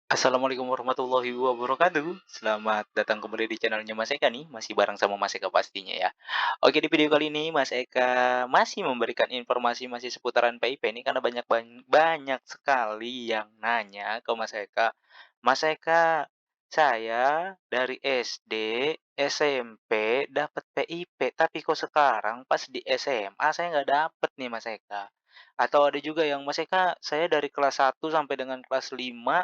Assalamualaikum warahmatullahi wabarakatuh. Selamat datang kembali di channelnya Mas Eka nih, masih bareng sama Mas Eka pastinya ya. Oke, di video kali ini Mas Eka masih memberikan informasi masih seputaran PIP ini karena banyak sekali yang nanya ke Mas Eka. Mas Eka, saya dari SD, SMP dapat PIP, tapi kok sekarang pas di SMA saya nggak dapet nih Mas Eka. Atau ada juga yang Mas Eka, saya dari kelas 1 sampai dengan kelas 5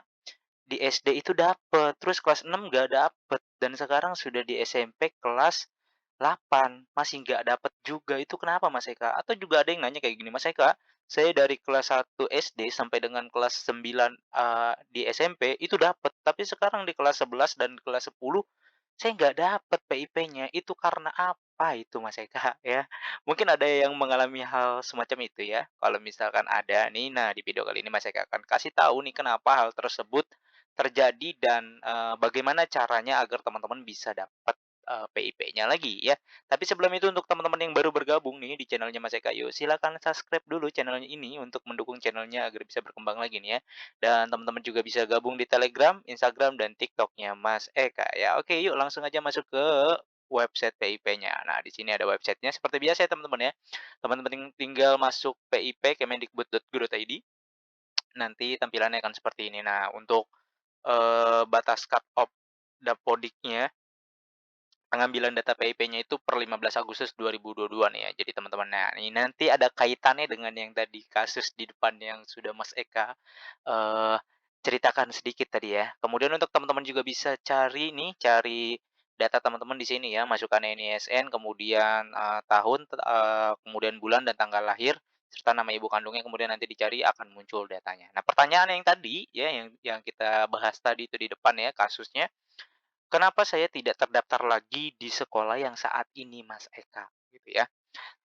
di SD itu dapet, terus kelas 6 nggak dapet, dan sekarang sudah di SMP kelas 8 masih nggak dapet juga, itu kenapa Mas Eka? Atau juga ada yang nanya kayak gini, "Mas Eka, saya dari kelas 1 SD sampai dengan kelas 9, di SMP itu dapet, tapi sekarang di kelas 11 dan kelas 10 saya nggak dapet PIP-nya, itu karena apa itu Mas Eka?" Ya. Mungkin ada yang mengalami hal semacam itu ya. Kalau misalkan ada nih, nah di video kali ini Mas Eka akan kasih tahu nih kenapa hal tersebut terjadi dan, bagaimana caranya agar teman-teman bisa dapat, PIP-nya lagi ya. Tapi sebelum itu untuk teman-teman yang baru bergabung nih di channelnya Mas Eka, yuk silakan subscribe dulu channelnya ini untuk mendukung channelnya agar bisa berkembang lagi nih ya. Dan teman-teman juga bisa gabung di Telegram, Instagram, dan TikTok-nya Mas Eka ya. Oke, yuk langsung aja masuk ke website PIP-nya. Nah, di sini ada websitenya seperti biasa ya teman-teman ya. Teman-teman tinggal masuk PIP kemendikbud.go.id, nanti tampilannya akan seperti ini. Nah, untuk, batas cut off Dapodiknya, pengambilan data PIP-nya itu per 15 Agustus 2022 nih ya. Jadi teman-teman, nah ini nanti ada kaitannya dengan yang tadi kasus di depan yang sudah Mas Eka, eee, ceritakan sedikit tadi ya. Kemudian untuk teman-teman juga bisa cari nih, cari data teman-teman di sini ya, masukkan NISN, kemudian, tahun, kemudian bulan dan tanggal lahir, serta nama ibu kandungnya, kemudian nanti dicari akan muncul datanya. Nah, pertanyaan yang tadi ya, yang kita bahas tadi itu di depan ya kasusnya, kenapa saya tidak terdaftar lagi di sekolah yang saat ini, Mas Eka, gitu ya.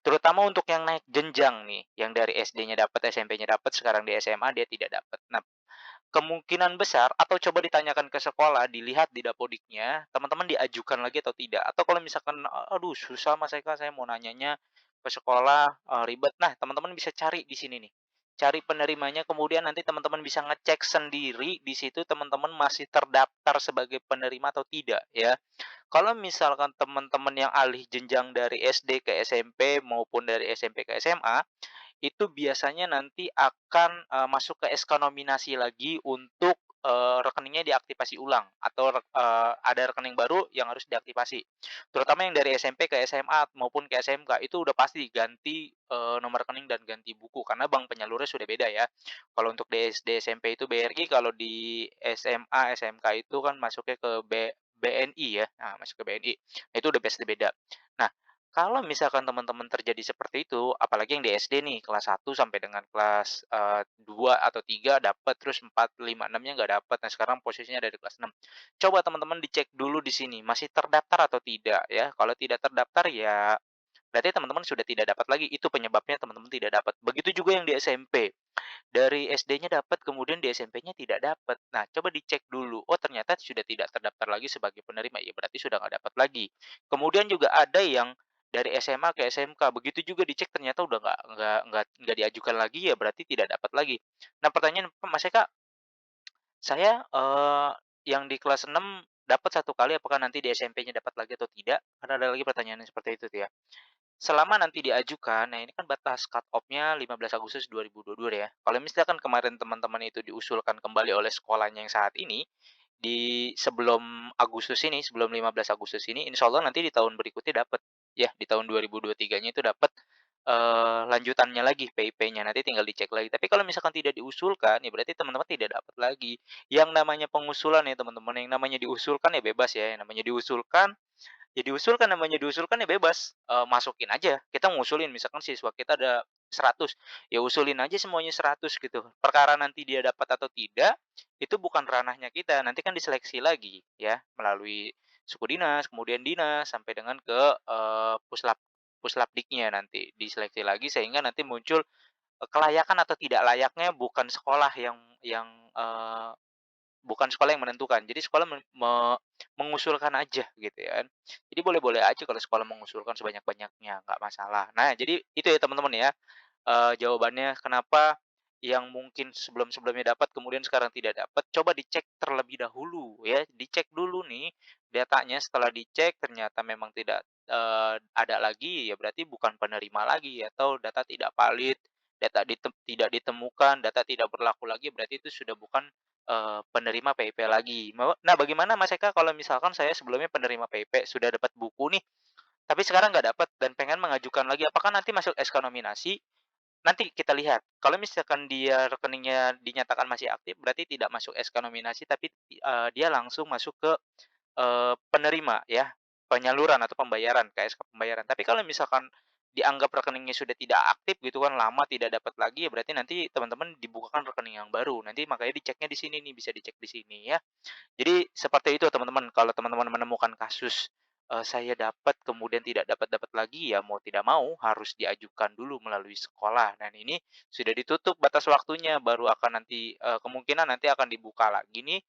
Terutama untuk yang naik jenjang nih, yang dari SD-nya dapat, SMP-nya dapat, sekarang di SMA dia tidak dapat. Nah, kemungkinan besar atau coba ditanyakan ke sekolah, dilihat di Dapodiknya, teman-teman diajukan lagi atau tidak. Atau kalau misalkan, "Aduh susah Mas Eka, saya mau nanyanya ke sekolah, ribet." Nah, teman-teman bisa cari di sini nih, cari penerimanya, kemudian nanti teman-teman bisa ngecek sendiri di situ teman-teman masih terdaftar sebagai penerima atau tidak, ya. Kalau misalkan teman-teman yang alih jenjang dari SD ke SMP maupun dari SMP ke SMA, itu biasanya nanti akan, masuk ke SK nominasi lagi untuk, rekeningnya diaktifasi ulang atau ada rekening baru yang harus diaktifasi. Terutama yang dari SMP ke SMA maupun ke SMK itu udah pasti ganti, nomor rekening dan ganti buku karena bank penyalurnya sudah beda ya. Kalau untuk di SD, SMP itu BRI, kalau di SMA, SMK itu kan masuknya ke BNI ya, nah masuk ke BNI. Nah itu udah pasti beda. Nah, kalau misalkan teman-teman terjadi seperti itu, apalagi yang di SD nih, kelas 1 sampai dengan kelas, 2 atau 3 dapat, terus 4, 5, 6-nya nggak dapat. Nah, sekarang posisinya ada di kelas 6. Coba teman-teman dicek dulu di sini, masih terdaftar atau tidak ya. Kalau tidak terdaftar ya berarti teman-teman sudah tidak dapat lagi, itu penyebabnya teman-teman tidak dapat. Begitu juga yang di SMP. Dari SD-nya dapat, kemudian di SMP-nya tidak dapat. Nah, coba dicek dulu, oh ternyata sudah tidak terdaftar lagi sebagai penerima, ya berarti sudah nggak dapat lagi. Kemudian juga ada yang dari SMA ke SMK, begitu juga dicek ternyata udah nggak diajukan lagi, ya berarti tidak dapat lagi. Nah pertanyaan, Mas Eka, saya, yang di kelas 6 dapat satu kali, apakah nanti di SMP-nya dapat lagi atau tidak? Kan ada lagi pertanyaan yang seperti itu tuh ya. Selama nanti diajukan, nah ini kan batas cut off-nya 15 Agustus 2022 ya. Kalau misalkan kemarin teman-teman itu diusulkan kembali oleh sekolahnya yang saat ini, di sebelum Agustus ini, sebelum 15 Agustus ini, insya Allah nanti di tahun berikutnya dapat. Ya, di tahun 2023-nya itu dapat, lanjutannya lagi PIP-nya, nanti tinggal dicek lagi. Tapi kalau misalkan tidak diusulkan, ya berarti teman-teman tidak dapat lagi. Yang namanya pengusulan ya teman-teman, yang namanya diusulkan ya bebas ya, yang namanya diusulkan ya diusulkan, namanya diusulkan ya bebas, masukin aja. Kita ngusulin misalkan siswa kita ada 100, ya usulin aja semuanya 100 gitu. Perkara nanti dia dapat atau tidak, itu bukan ranahnya kita, nanti kan diseleksi lagi ya, melalui suku dinas, kemudian dinas, sampai dengan ke, Puslapdiknya nanti, diseleksi lagi sehingga nanti muncul, kelayakan atau tidak layaknya bukan sekolah bukan sekolah yang menentukan. Jadi sekolah mengusulkan aja gitu ya kan. Jadi boleh-boleh aja kalau sekolah mengusulkan sebanyak-banyaknya, nggak masalah. Nah, jadi itu ya teman-teman ya, jawabannya kenapa yang mungkin sebelum-sebelumnya dapat kemudian sekarang tidak dapat, coba dicek terlebih dahulu ya, dicek dulu nih datanya, setelah dicek ternyata memang tidak, ada lagi, ya berarti bukan penerima lagi atau data tidak valid, data tidak ditemukan, data tidak berlaku lagi, berarti itu sudah bukan, penerima PIP lagi. Nah, bagaimana Mas Eka kalau misalkan saya sebelumnya penerima PIP, sudah dapat buku nih, tapi sekarang nggak dapat dan pengen mengajukan lagi, apakah nanti masuk SK nominasi? Nanti kita lihat, kalau misalkan dia rekeningnya dinyatakan masih aktif, berarti tidak masuk SK nominasi, tapi, dia langsung masuk ke, penerima ya, penyaluran atau pembayaran, ke SK pembayaran. Tapi kalau misalkan dianggap rekeningnya sudah tidak aktif gitu kan, lama tidak dapat lagi, ya berarti nanti teman-teman dibukakan rekening yang baru. Nanti makanya diceknya di sini nih, bisa dicek di sini ya. Jadi seperti itu teman-teman, kalau teman-teman menemukan kasus, saya dapat kemudian tidak dapat-dapat lagi, ya mau tidak mau harus diajukan dulu melalui sekolah dan ini sudah ditutup batas waktunya, baru akan nanti, kemungkinan nanti akan dibuka lagi nih,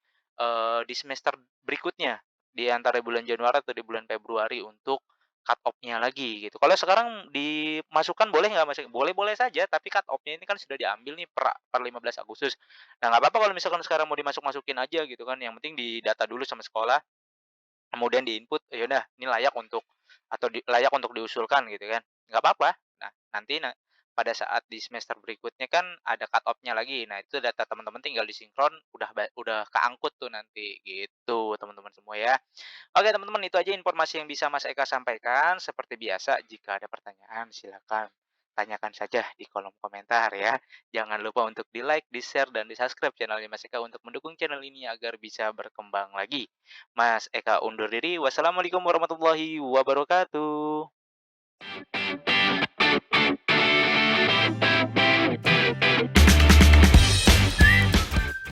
di semester berikutnya, di antara bulan Januari atau di bulan Februari untuk cut off-nya lagi gitu. Kalau sekarang dimasukkan boleh nggak Mas? Boleh-boleh saja, tapi cut off-nya ini kan sudah diambil nih per 15 Agustus. Nah, nggak apa-apa kalau misalkan sekarang mau dimasuk-masukin aja gitu kan, yang penting didata dulu sama sekolah, kemudian di-input, ya udah ini layak untuk atau layak untuk diusulkan gitu kan, nggak apa-apa. Nah, nanti pada saat di semester berikutnya kan ada cut off-nya lagi. Nah, itu data teman-teman tinggal disinkron, udah keangkut tuh nanti, gitu teman-teman semua ya. Oke teman-teman, itu aja informasi yang bisa Mas Eka sampaikan. Seperti biasa, jika ada pertanyaan silakan tanyakan saja di kolom komentar ya. Jangan lupa untuk di-like, di-share, dan di-subscribe channelnya Mas Eka untuk mendukung channel ini agar bisa berkembang lagi. Mas Eka undur diri. Wassalamualaikum warahmatullahi wabarakatuh.